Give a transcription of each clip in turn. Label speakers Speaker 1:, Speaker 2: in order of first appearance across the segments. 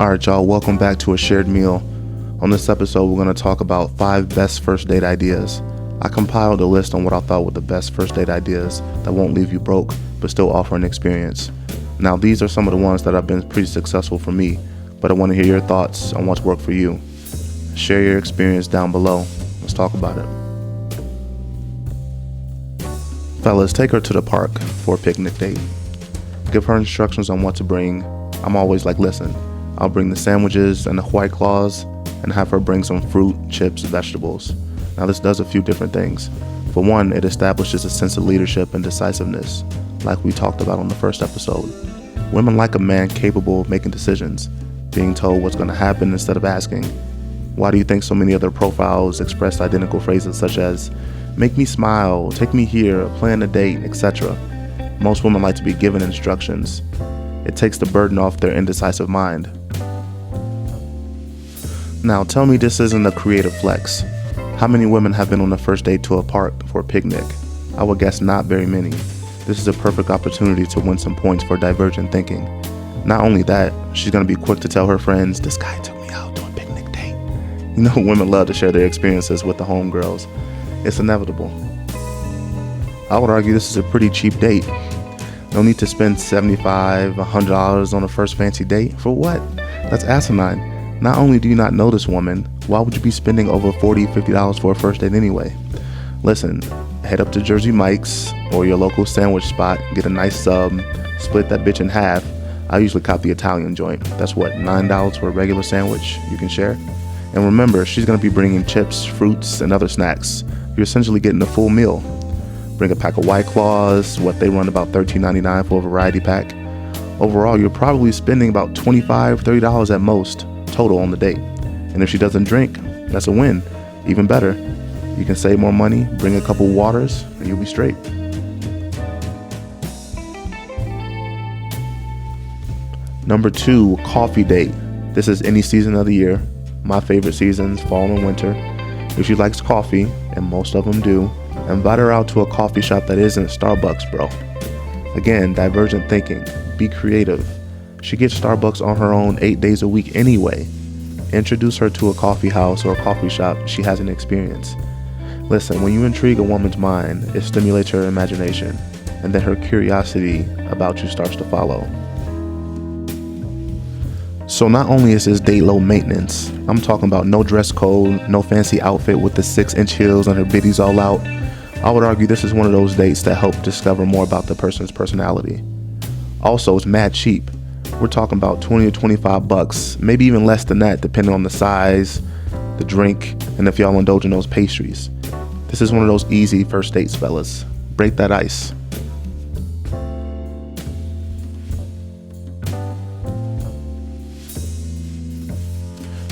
Speaker 1: Alright, y'all, welcome back to A Shared Meal. On this episode, we're going to talk about 5 best first date ideas. I compiled a list on what I thought were the best first date ideas that won't leave you broke, but still offer an experience. Now, these are some of the ones that have been pretty successful for me, but I want to hear your thoughts on what's worked for you. Share your experience down below. Let's talk about it. Fellas, take her to the park for a picnic date. Give her instructions on what to bring. I'm always like, listen, I'll bring the sandwiches and the White Claws and have her bring some fruit, chips, vegetables. Now this does a few different things. For one, it establishes a sense of leadership and decisiveness, like we talked about on the first episode. Women like a man capable of making decisions, being told what's going to happen instead of asking. Why do you think so many other profiles express identical phrases such as, make me smile, take me here, plan a date, etc.? Most women like to be given instructions. It takes the burden off their indecisive mind. Now tell me this isn't a creative flex. How many women have been on a first date to a park for a picnic? I would guess not very many. This is a perfect opportunity to win some points for divergent thinking. Not only that, she's going to be quick to tell her friends, this guy took me out to a picnic date. You know, women love to share their experiences with the homegirls. It's inevitable. I would argue this is a pretty cheap date. No need to spend $75, $100 on a first fancy date. For what? That's asinine. Not only do you not know this woman, why would you be spending over $40, $50 for a first date anyway? Listen, head up to Jersey Mike's or your local sandwich spot, get a nice sub, split that bitch in half. I usually cop the Italian joint. That's what, $9 for a regular sandwich you can share? And remember, she's gonna be bringing chips, fruits, and other snacks. You're essentially getting a full meal. Bring a pack of White Claws, what they run about $13.99 for a variety pack. Overall, you're probably spending about $25, $30 at most total on the date. And if she doesn't drink, that's a win. Even better, you can save more money, bring a couple waters, and you'll be straight. Number 2, coffee date. This is any season of the year. My favorite seasons, fall and winter. If she likes coffee, and most of them do, invite her out to a coffee shop that isn't Starbucks, bro. Again, divergent thinking. Be creative. She gets Starbucks on her own 8 days a week anyway. Introduce her to a coffee house or a coffee shop she hasn't experienced. Listen, when you intrigue a woman's mind, it stimulates her imagination, and then her curiosity about you starts to follow. So not only is this date low maintenance, I'm talking about no dress code, no fancy outfit with the 6-inch heels and her bitties all out. I would argue this is one of those dates that help discover more about the person's personality. Also, it's mad cheap. We're talking about $20 to $25, maybe even less than that, depending on the size, the drink, and if y'all indulge in those pastries. This is one of those easy first dates, fellas. Break that ice.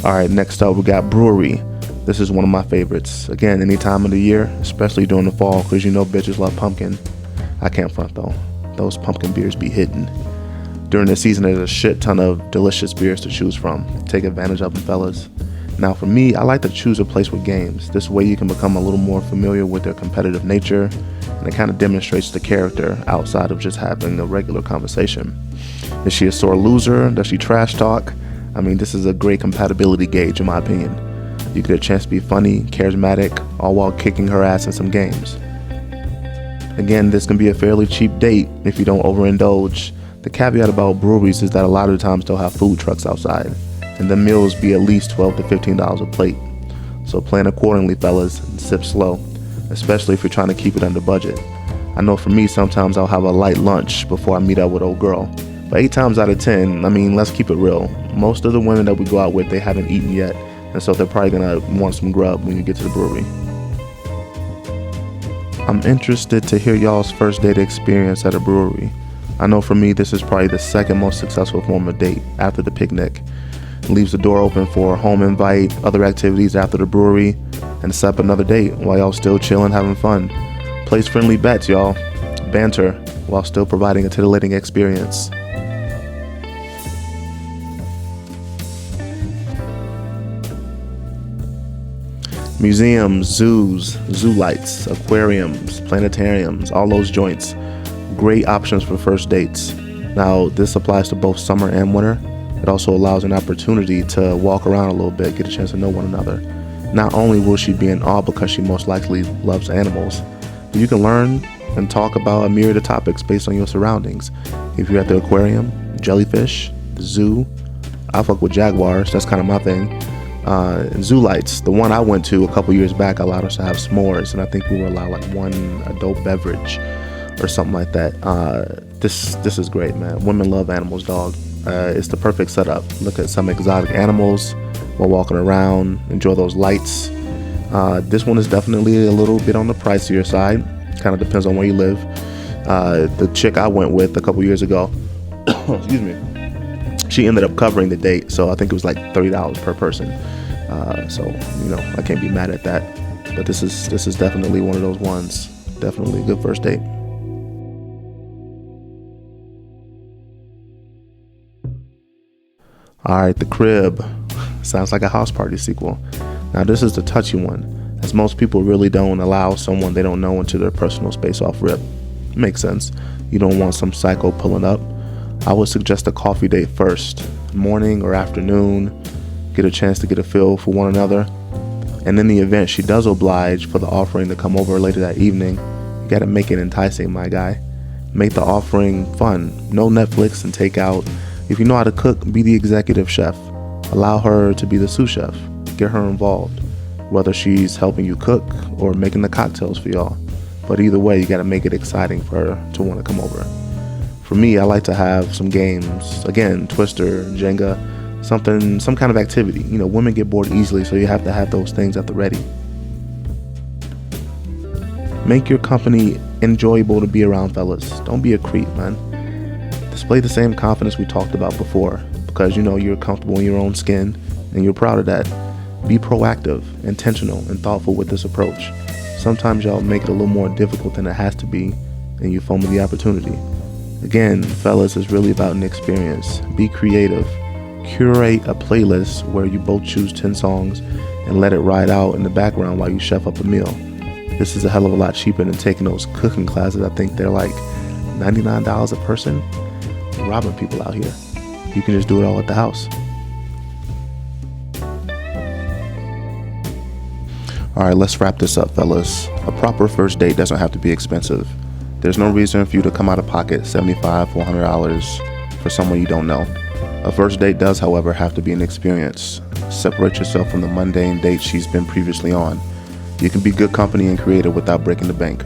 Speaker 1: Alright, next up we got Brewery. This is one of my favorites. Again, any time of the year, especially during the fall, because you know bitches love pumpkin. I can't front though. Those pumpkin beers be hitting. During the season, there's a shit ton of delicious beers to choose from. Take advantage of them, fellas. Now for me, I like to choose a place with games. This way you can become a little more familiar with their competitive nature, and it kind of demonstrates the character outside of just having a regular conversation. Is she a sore loser? Does she trash talk? I mean, this is a great compatibility gauge in my opinion. You get a chance to be funny, charismatic, all while kicking her ass in some games. Again, this can be a fairly cheap date if you don't overindulge. The caveat about breweries is that a lot of the times they'll have food trucks outside, and the meals be at least $12 to $15 a plate. So plan accordingly, fellas, and sip slow, especially if you're trying to keep it under budget. I know for me, sometimes I'll have a light lunch before I meet up with old girl. But 8 times out of 10, I mean, let's keep it real. Most of the women that we go out with, they haven't eaten yet, and so they're probably gonna want some grub when you get to the brewery. I'm interested to hear y'all's first date experience at a brewery. I know for me, this is probably the second most successful form of date after the picnic. It leaves the door open for a home invite, other activities after the brewery, and set up another date while y'all still chilling, having fun. Place friendly bets, y'all. Banter, while still providing a titillating experience. Museums, zoos, zoo lights, aquariums, planetariums, all those joints. Great options for first dates. Now, this applies to both summer and winter. It also allows an opportunity to walk around a little bit, get a chance to know one another. Not only will she be in awe because she most likely loves animals, but you can learn and talk about a myriad of topics based on your surroundings. If you're at the aquarium, jellyfish, the zoo, I fuck with jaguars, that's kind of my thing. Zoo lights, the one I went to a couple years back allowed us to have s'mores, and I think we were allowed like one adult beverage or something like that. This is great, man. Women love animals, dog. It's the perfect setup. Look at some exotic animals while walking around, enjoy those lights. This one is definitely a little bit on the pricier side. Kind of depends on where you live. The chick I went with a couple years ago, excuse me, she ended up covering the date, so I think it was like $30 per person. So I can't be mad at that. But this is definitely one of those ones. Definitely a good first date. Alright, The Crib. Sounds like a House Party sequel. Now this is the touchy one, as most people really don't allow someone they don't know into their personal space off rip. Makes sense. You don't want some psycho pulling up. I would suggest a coffee date first, morning or afternoon, get a chance to get a feel for one another. And in the event she does oblige for the offering to come over later that evening, you gotta make it enticing, my guy. Make the offering fun. No Netflix and takeout. If you know how to cook, be the executive chef. Allow her to be the sous chef. Get her involved, whether she's helping you cook or making the cocktails for y'all. But either way, you gotta make it exciting for her to want to come over. For me, I like to have some games. Again, Twister, Jenga, some kind of activity. Women get bored easily, so you have to have those things at the ready. Make your company enjoyable to be around, fellas. Don't be a creep, man. Display the same confidence we talked about before, because you're comfortable in your own skin and you're proud of that. Be proactive, intentional, and thoughtful with this approach. Sometimes y'all make it a little more difficult than it has to be, and you fumble the opportunity. Again, fellas, it's really about an experience. Be creative. Curate a playlist where you both choose 10 songs and let it ride out in the background while you chef up a meal. This is a hell of a lot cheaper than taking those cooking classes. I think they're like $99 a person. You're robbing people out here. You can just do it all at the house. Alright, let's wrap this up, fellas. A proper first date doesn't have to be expensive. There's no reason for you to come out of pocket $75, $100 for someone you don't know. A first date does, however, have to be an experience. Separate yourself from the mundane dates she's been previously on. You can be good company and creative without breaking the bank.